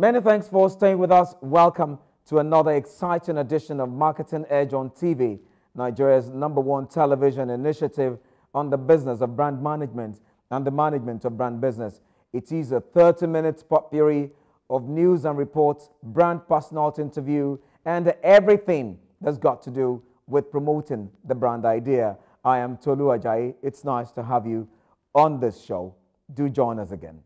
Many thanks for staying with us. Welcome to another exciting edition of Marketing Edge on TV, Nigeria's #1 television initiative on the business of brand management and the management of brand business. It is a 30-minute potpourri of news and reports, brand personality interview, and everything that's got to do with promoting the brand idea. I am Tolu Ajayi. It's nice to have you on this show. Do join us again.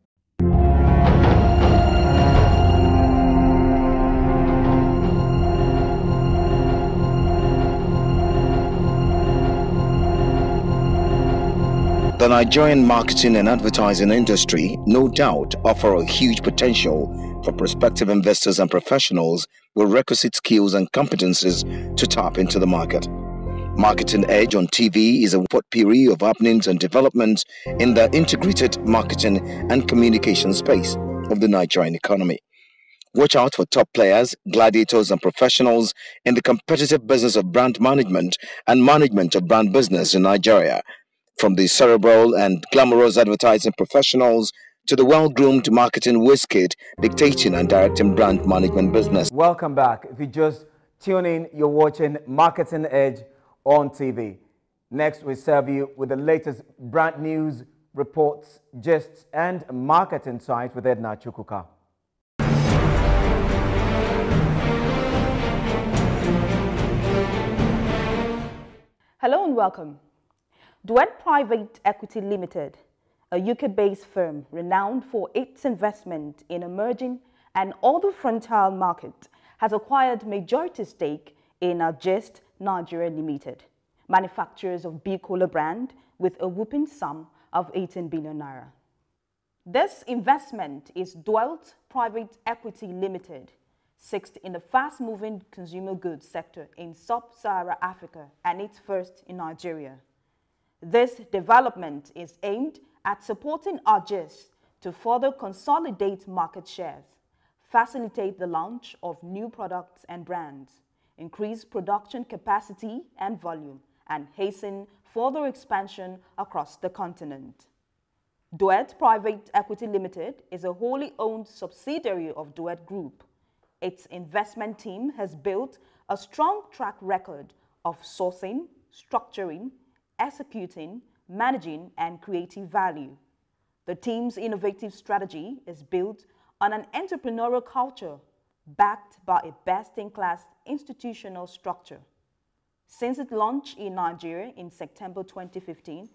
The Nigerian marketing and advertising industry, no doubt, offer a huge potential for prospective investors and professionals with requisite skills and competencies to tap into the market. Marketing Edge on TV is a potpourri of happenings and developments in the integrated marketing and communication space of the Nigerian economy. Watch out for top players, gladiators, and professionals in the competitive business of brand management and management of brand business in Nigeria. From the cerebral and glamorous advertising professionals to the well-groomed marketing whiz-kid dictating and directing brand management business. Welcome back. If you just tune in, you're watching Marketing Edge on TV. Next, we serve you with the latest brand news, reports, gists, and market insights with Edna Chukwuka. Hello and welcome. Duet Private Equity Limited, a UK-based firm renowned for its investment in emerging and other frontier markets, has acquired majority stake in Gist Nigeria Limited, manufacturers of B-Cola brand, with a whopping sum of 18 billion naira. This investment is Duet Private Equity Limited, sixth in the fast-moving consumer goods sector in sub-Saharan Africa and its first in Nigeria. This development is aimed at supporting Gist to further consolidate market shares, facilitate the launch of new products and brands, increase production capacity and volume, and hasten further expansion across the continent. Duet Private Equity Limited is a wholly owned subsidiary of Duet Group. Its investment team has built a strong track record of sourcing, structuring, executing, managing, and creating value. The team's innovative strategy is built on an entrepreneurial culture backed by a best-in-class institutional structure. Since its launch in Nigeria in September 2015,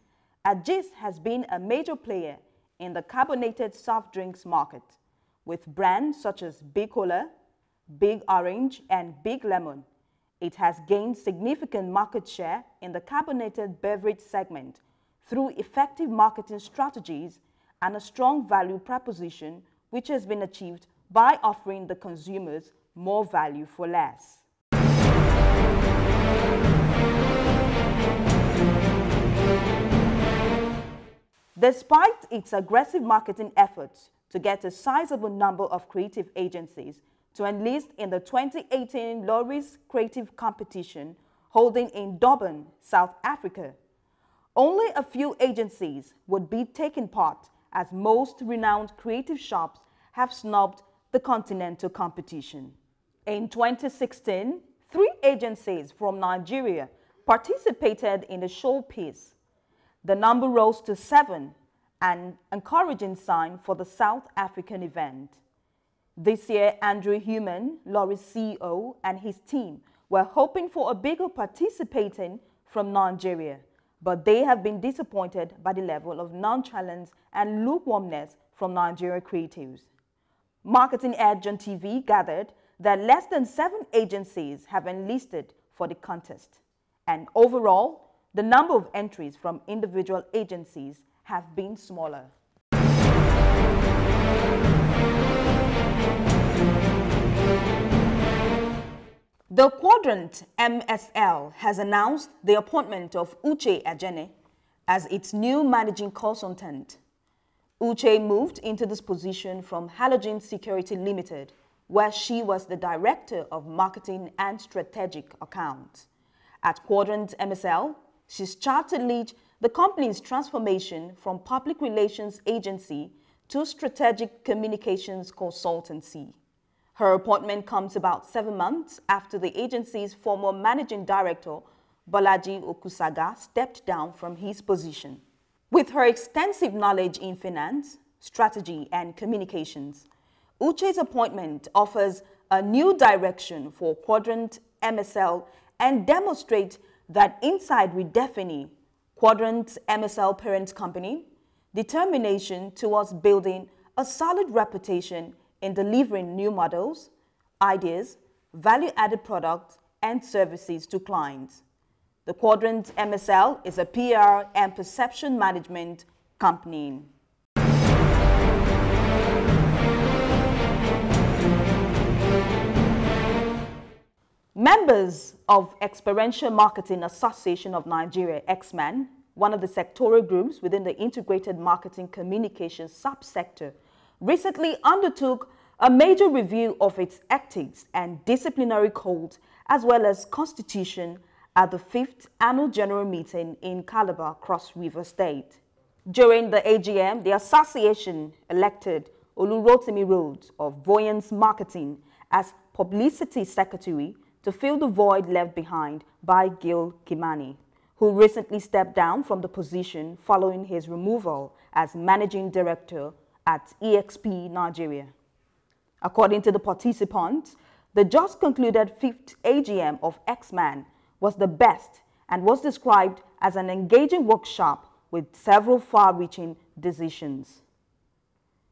Gist has been a major player in the carbonated soft drinks market, with brands such as Big Cola, Big Orange, and Big Lemon. It has gained significant market share in the carbonated beverage segment through effective marketing strategies and a strong value proposition, which has been achieved by offering the consumers more value for less. Despite its aggressive marketing efforts to get a sizable number of creative agencies to enlist in the 2018 Lorries Creative Competition holding in Durban, South Africa, only a few agencies would be taking part, as most renowned creative shops have snubbed the continental competition. In 2016, 3 agencies from Nigeria participated in the showpiece. The number rose to 7, an encouraging sign for the South African event. This year, Andrew Human, Lorry's CEO, and his team were hoping for a bigger participating from Nigeria, but they have been disappointed by the level of nonchalance and lukewarmness from Nigerian creatives. Marketing Edge on TV gathered that less than 7 agencies have enlisted for the contest, and overall, the number of entries from individual agencies have been smaller. The Quadrant MSL has announced the appointment of Uche Ajene as its new managing consultant. Uche moved into this position from Halogen Security Limited, where she was the Director of Marketing and Strategic Accounts. At Quadrant MSL, she's charged to lead the company's transformation from public relations agency to strategic communications consultancy. Her appointment comes about 7 months after the agency's former managing director, Bolaji Okusaga, stepped down from his position. With her extensive knowledge in finance, strategy, and communications, Uche's appointment offers a new direction for Quadrant MSL and demonstrates that inside Redefini, Quadrant MSL parent company, determination towards building a solid reputation in delivering new models, ideas, value-added products, and services to clients. The Quadrant MSL is a PR and perception management company. Members of Experiential Marketing Association of Nigeria, EXMAN, one of the sectoral groups within the Integrated Marketing Communications subsector, recently undertook a major review of its ethics and disciplinary code as well as constitution at the 5th Annual General Meeting in Calabar, Cross River State. During the AGM, the association elected Olurotimi Rhodes of Voyance Marketing as Publicity Secretary to fill the void left behind by Gil Kimani, who recently stepped down from the position following his removal as Managing Director at EXP Nigeria. According to the participants, the just concluded 5th AGM of EXMAN was the best and was described as an engaging workshop with several far-reaching decisions.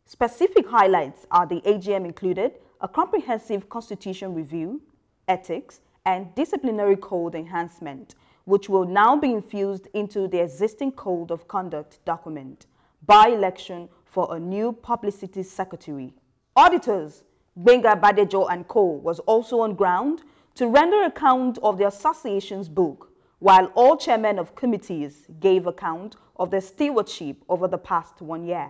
Specific highlights are the AGM included a comprehensive constitution review, ethics, and disciplinary code enhancement, which will now be infused into the existing code of conduct document, by-election for a new publicity secretary. Auditors, Benga Badejo and Co. was also on ground to render account of the association's book, while all chairmen of committees gave account of their stewardship over the past 1 year.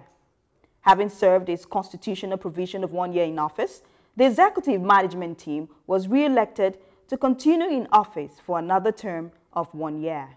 Having served its constitutional provision of 1 year in office, the executive management team was re-elected to continue in office for another term of 1 year.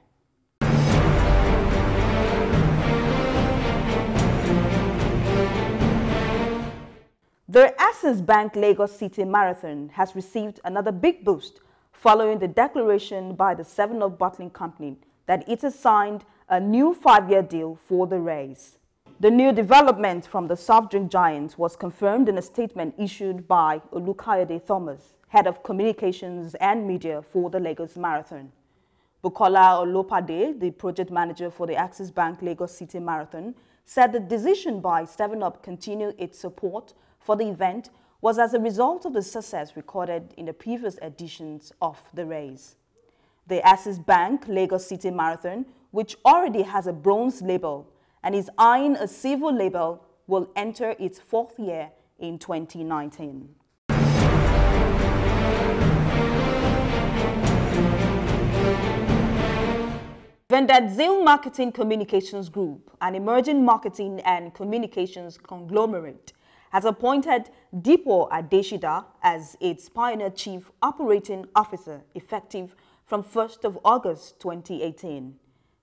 The Access Bank Lagos City Marathon has received another big boost following the declaration by the 7up Bottling Company that it has signed a new 5-year deal for the race. The new development from the soft drink giant was confirmed in a statement issued by Olukayode Thomas, Head of Communications and Media for the Lagos Marathon. Bukola Olopade, the project manager for the Access Bank Lagos City Marathon, said the decision by 7up continue its support for the event was as a result of the success recorded in the previous editions of the race. The Access Bank Lagos City Marathon, which already has a bronze label and is eyeing a silver label, will enter its 4th year in 2019. Vendadzil Marketing Communications Group, an emerging marketing and communications conglomerate, has appointed Dipo Adeshida as its Pioneer Chief Operating Officer effective from 1st of August 2018.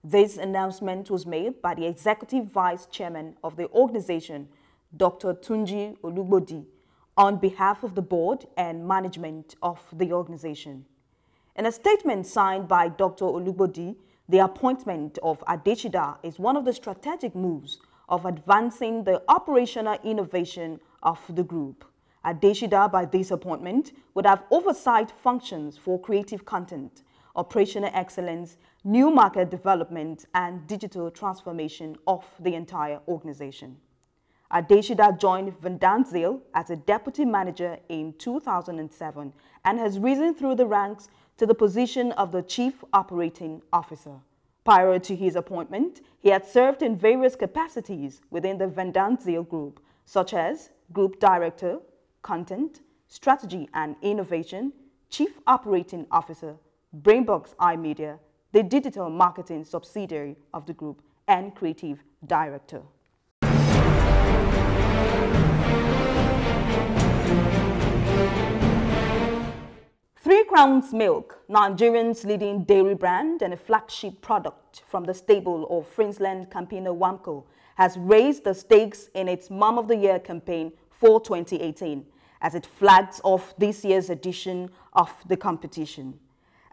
This announcement was made by the Executive Vice Chairman of the organization, Dr. Tunji Olugbodi, on behalf of the board and management of the organization. In a statement signed by Dr. Olugbodi, the appointment of Adeshida is one of the strategic moves of advancing the operational innovation of the group. Adeshida, by this appointment, would have oversight functions for creative content, operational excellence, new market development, and digital transformation of the entire organization. Adeshida joined Vendadzil as a deputy manager in 2007 and has risen through the ranks to the position of the Chief Operating Officer. Prior to his appointment, he had served in various capacities within the Vendadzil Group, such as Group Director, Content, Strategy and Innovation, Chief Operating Officer, Brainbox iMedia, the digital marketing subsidiary of the group, and Creative Director. Three Crowns Milk, Nigerian's leading dairy brand and a flagship product from the stable of Friesland Campina Wamco, has raised the stakes in its Mom of the Year campaign for 2018 as it flags off this year's edition of the competition.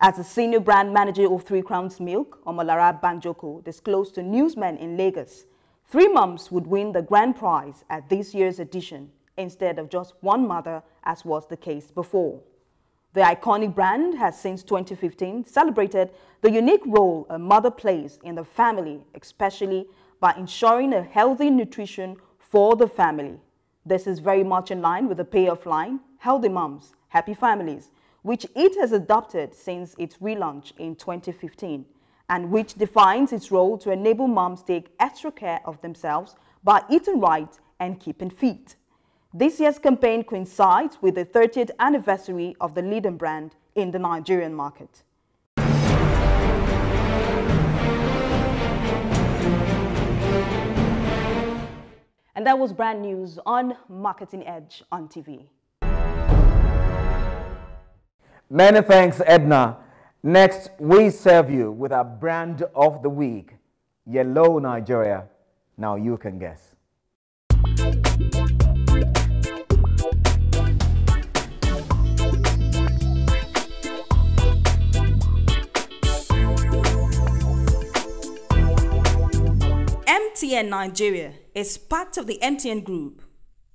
As the senior brand manager of Three Crowns Milk, Omolara Banjoko, disclosed to newsmen in Lagos, 3 moms would win the grand prize at this year's edition instead of just one mother, as was the case before. The iconic brand has since 2015 celebrated the unique role a mother plays in the family, especially by ensuring a healthy nutrition for the family. This is very much in line with the payoff line, Healthy Moms, Happy Families, which it has adopted since its relaunch in 2015, and which defines its role to enable moms take extra care of themselves by eating right and keeping fit. This year's campaign coincides with the 30th anniversary of the leading brand in the Nigerian market. And that was brand news on Marketing Edge on TV. Many thanks, Edna. Next, we serve you with our brand of the week, Yellow Nigeria. Now you can guess. MTN Nigeria is part of the MTN Group,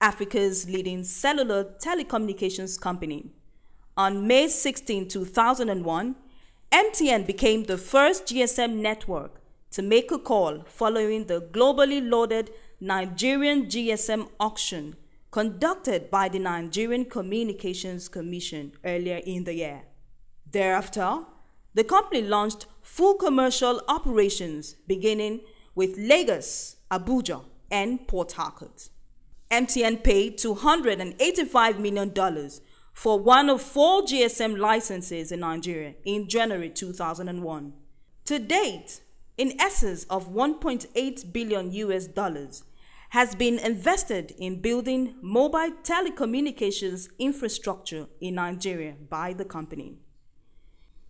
Africa's leading cellular telecommunications company. On May 16, 2001, MTN became the first GSM network to make a call following the globally loaded Nigerian GSM auction conducted by the Nigerian Communications Commission earlier in the year. Thereafter, the company launched full commercial operations beginning with Lagos, Abuja, and Port Harcourt. MTN paid $285 million for one of 4 GSM licenses in Nigeria in January 2001. To date, in excess of $1.8 billion has been invested in building mobile telecommunications infrastructure in Nigeria by the company.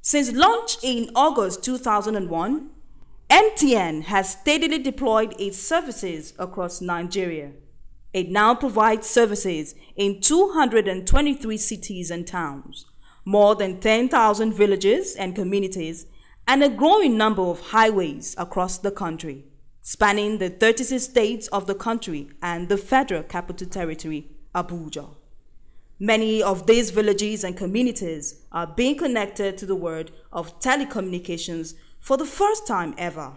Since launch in August 2001, MTN has steadily deployed its services across Nigeria. It now provides services in 223 cities and towns, more than 10,000 villages and communities, and a growing number of highways across the country, spanning the 36 states of the country and the Federal Capital Territory, Abuja. Many of these villages and communities are being connected to the world of telecommunications for the first time ever.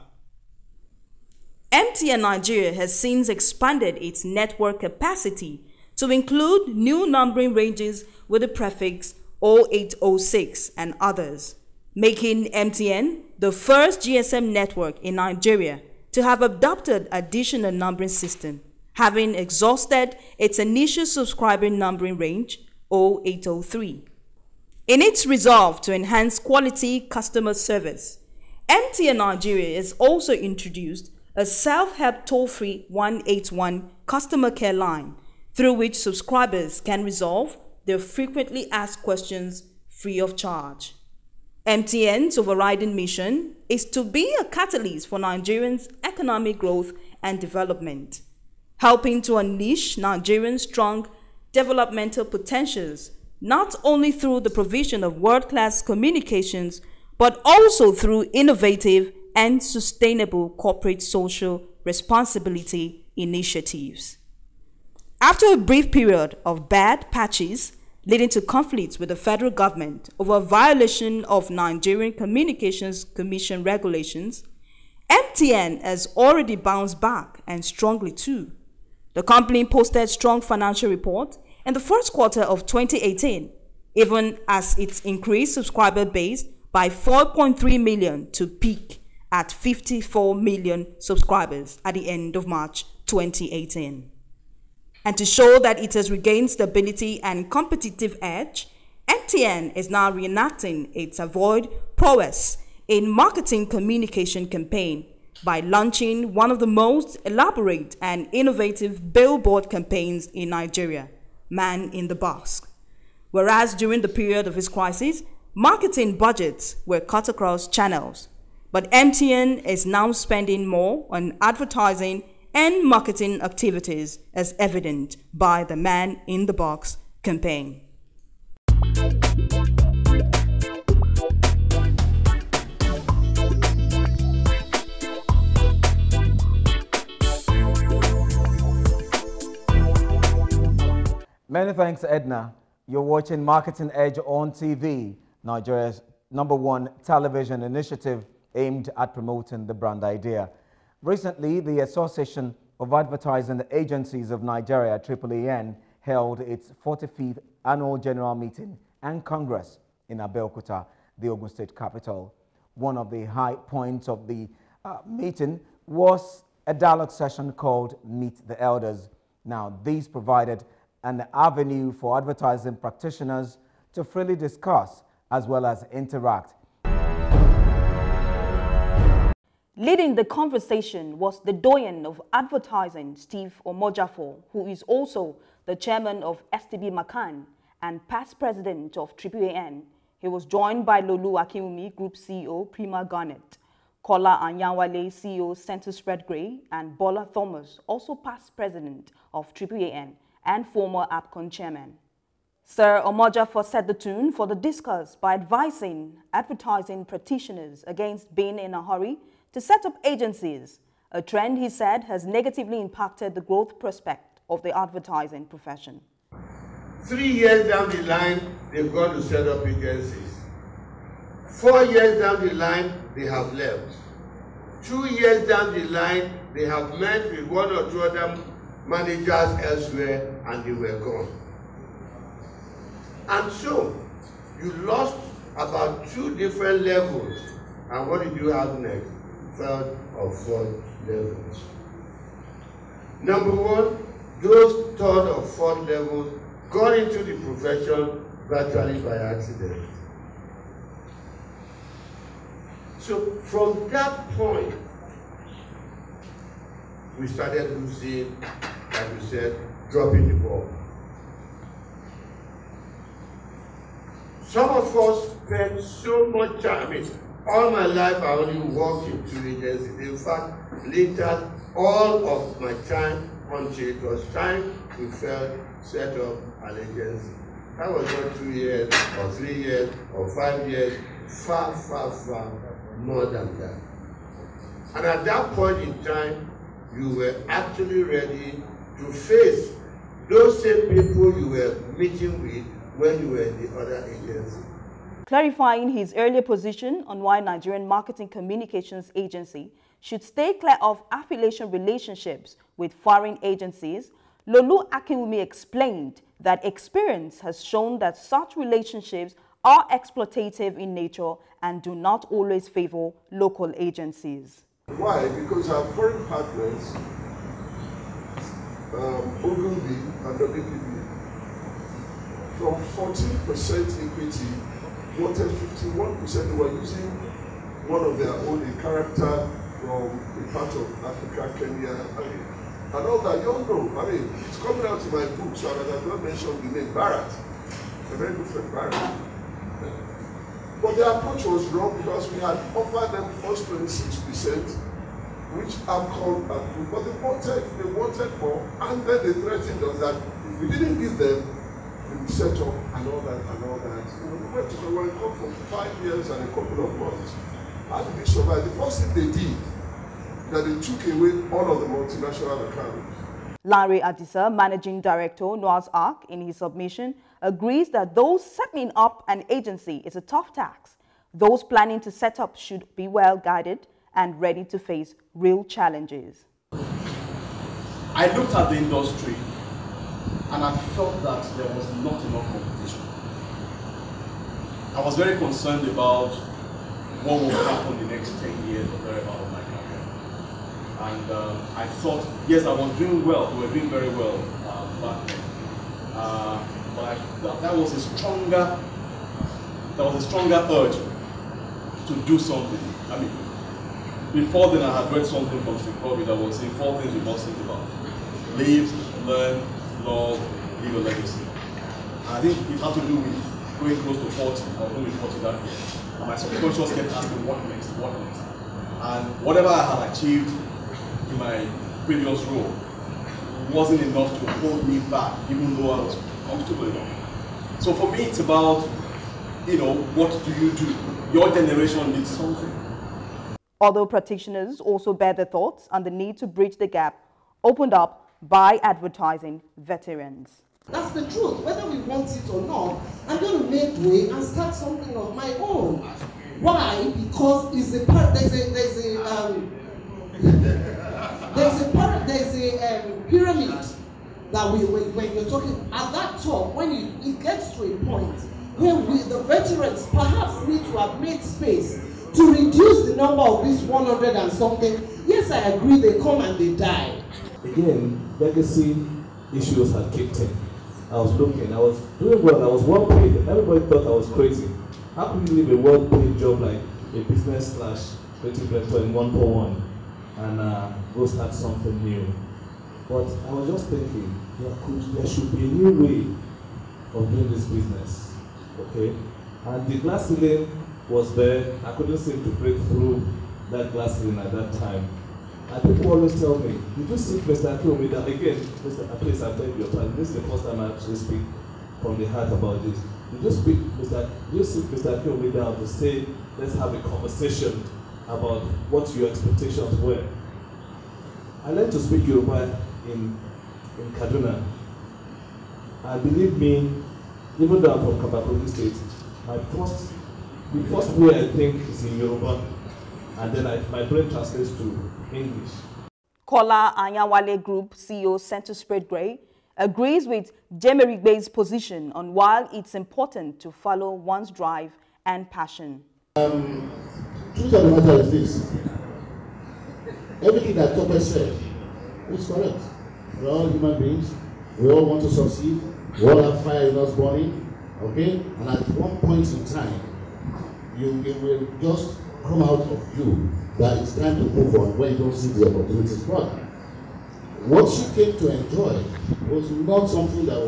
MTN Nigeria has since expanded its network capacity to include new numbering ranges with the prefix 0806 and others, making MTN the first GSM network in Nigeria to have adopted additional numbering system, having exhausted its initial subscriber numbering range 0803. In its resolve to enhance quality customer service, MTN Nigeria has also introduced a self-help toll-free 181 customer care line through which subscribers can resolve their frequently asked questions free of charge. MTN's overriding mission is to be a catalyst for Nigerians' economic growth and development, helping to unleash Nigerians' strong developmental potentials, not only through the provision of world-class communications, but also through innovative and sustainable corporate social responsibility initiatives. After a brief period of bad patches leading to conflicts with the federal government over violation of Nigerian Communications Commission regulations, MTN has already bounced back, and strongly too. The company posted strong financial report in the first quarter of 2018, even as it increased subscriber base by 4.3 million to peak at 54 million subscribers at the end of March 2018. And to show that it has regained stability and competitive edge, MTN is now reenacting its avoid prowess in marketing communication campaign by launching one of the most elaborate and innovative billboard campaigns in Nigeria, Man in the Box. Whereas during the period of its crisis, marketing budgets were cut across channels, but MTN is now spending more on advertising and marketing activities, as evident by the Man in the Box campaign. Many thanks, Edna. You're watching Marketing Edge on TV, Nigeria's #1 television initiative aimed at promoting the brand idea. Recently, the Association of Advertising Agencies of Nigeria, AAAN, held its 45th Annual General Meeting and Congress in Abeokuta, the Ogun State capital. One of the high points of the meeting was a dialogue session called Meet the Elders. Now, these provided an avenue for advertising practitioners to freely discuss as well as interact. Leading the conversation was the doyen of advertising, Steve Omojafor, who is also the chairman of STB Macan and past president of AAAN. He was joined by Lolu Akinwumi, Group CEO, Prima Garnet, Kola Anyanwale, CEO, Center Spread Gray, and Bola Thomas, also past president of AAAN and former APCON chairman. Sir Omojafor set the tune for the discourse by advising advertising practitioners against being in a hurry to set up agencies, a trend he said has negatively impacted the growth prospect of the advertising profession. 3 years down the line, they've got to set up agencies. 4 years down the line, they have left. 2 years down the line, they have met with 1 or 2 other managers elsewhere and they were gone. And so, you lost about 2 different levels. And what did you have next? 3rd or 4th levels. Number 1, those 3rd or 4th levels got into the profession virtually by accident. So from that point, we started losing, like we said, dropping the ball. Some of us spend so much time, all my life I only worked in 2 agencies. In fact, later, all of my time until it was time we felt set up an agency. That was not 2 years or 3 years or 5 years, far, far, far more than that. And at that point in time, you were actually ready to face those same people you were meeting with when you were in the other agency. Clarifying his earlier position on why Nigerian Marketing Communications Agency should stay clear of affiliation relationships with foreign agencies, Lolu Akinwumi explained that experience has shown that such relationships are exploitative in nature and do not always favor local agencies. Why? Because our foreign partners, Ogilvy and WPP, from 14% equity, wanted 51%. They were using one of their own, a character from a part of Africa, Kenya, and all that. You don't know. I mean, it's coming out in my book, so I have not mentioned the name Barrett. A very good friend, Barrett. But the approach was wrong because we had offered them first 26%, which AMCON approved, but they wanted more, and then they threatened us that if we didn't give them, we would set up and all that and all that. We went to World for 5 years and a couple of months. How did we survive? The first thing they did, that they took away all of the multinational accounts. Larry Adisa, Managing Director, Noah's Ark, in his submission, agrees that though setting up an agency is a tough task, those planning to set up should be well guided and ready to face real challenges. I looked at the industry and I felt that there was not enough competition. I was very concerned about what will happen the next 10 years or thereabout of my career. And I thought, yes, I was doing well, we were doing very well back then. But there was a stronger urge to do something. I mean, before then I had read something from Steve Covey that was saying 4 things we must think about: live, learn, love, leave a legacy. And I think it had to do with going close to 40 or going 40 that year. And my subconscious kept asking, what next, what next? And whatever I had achieved in my previous role wasn't enough to hold me back, even though I was comfortable enough. So for me, it's about, you know, what do you do? Your generation needs something. Other practitioners also bear their thoughts on the need to bridge the gap opened up by advertising veterans. That's the truth. Whether we want it or not, I'm going to make way and start something of my own. Why? Because there's a pyramid that when you're talking at that top, when it gets to a point where the veterans perhaps need to have made space to reduce the number of this 100 and something. Yes, I agree, they come and they die. Again, legacy issues had kicked in. I was looking, I was doing well, I was well paid. Everybody thought I was crazy. How could you leave a well paid job like a business / creative director in 141 and go start something new? But I was just thinking, there should be a new way of doing this business, okay? And the glass ceiling was there. I couldn't seem to break through that glass ceiling at that time. And people always tell me, did you see Mr. Akinwumi down? Again, please, I beg your pardon. This is the first time I actually speak from the heart about this. Did you sit Mr. Akinwumi down to say, let's have a conversation about what your expectations were? I learned to speak Yoruba in Kaduna. And believe me, even though I'm from Kabakuri State, the first way I think is in Yoruba, and then my brain translates to English. Kola Anyawale Group CEO Center Spread Gray agrees with Jemerigbe's position on why it's important to follow one's drive and passion. Truth of the matter is this. Everything that Tope said is correct. We're all human beings. We all want to succeed. We all have fire in us burning. Okay? And at one point in time, it will just come out of you that it's time to move on when you don't see the opportunities. But what she came to enjoy was not something that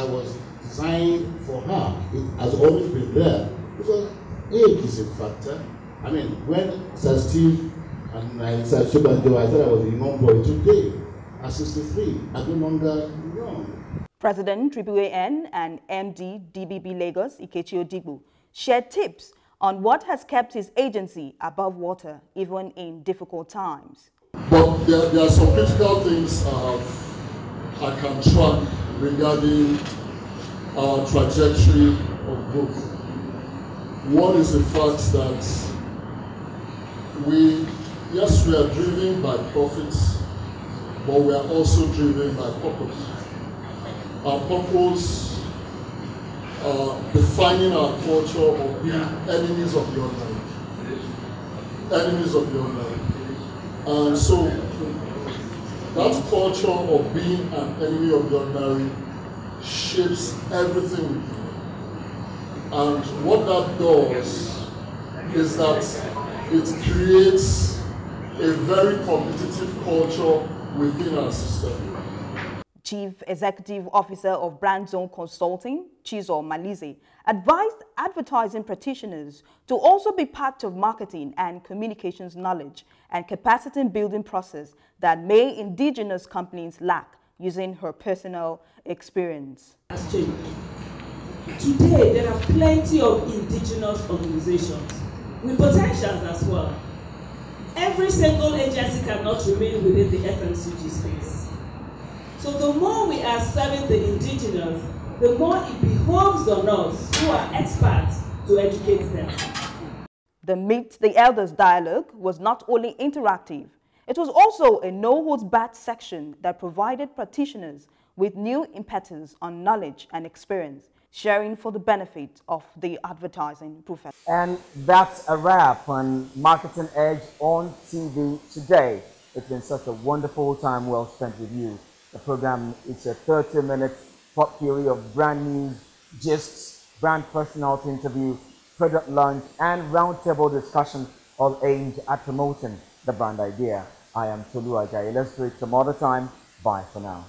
was designed for her. It has always been there because age is a factor. I mean, when Sir Steve and Sir Shobanjo, I thought I was a young boy. Today, at 63, I'm no longer young. President AAAN and MD DBB Lagos Ikechi Odigbo shared tips on what has kept his agency above water even in difficult times. But there are some critical things I can track regarding our trajectory of growth. One is the fact that we are driven by profits, but we are also driven by purpose. Our purpose defining our culture of being enemies of the ordinary. Enemies of the ordinary. And so that culture of being an enemy of the ordinary shapes everything we do. And what that does is that it creates a very competitive culture within our system. Chief Executive Officer of Brand Zone Consulting, Chizo Malize, advised advertising practitioners to also be part of marketing and communications knowledge and capacity building process that may indigenous companies lack, using her personal experience. Today, there are plenty of indigenous organizations with potentials as well. Every single agency cannot remain within the FMCG space. So the more we are serving the indigenous, the more it behoves on us who are experts to educate them. The Meet the Elders dialogue was not only interactive, it was also a no-holds-barred section that provided practitioners with new impetus on knowledge and experience, sharing for the benefit of the advertising profession. And that's a wrap on Marketing Edge on TV today. It's been such a wonderful time well spent with you. The program is a 30-minute potpourri of brand news, gists, brand personality interview, product launch, and roundtable discussion, all aimed at promoting the brand idea. I am Tolu Ajayi. Let's do it some other time. Bye for now.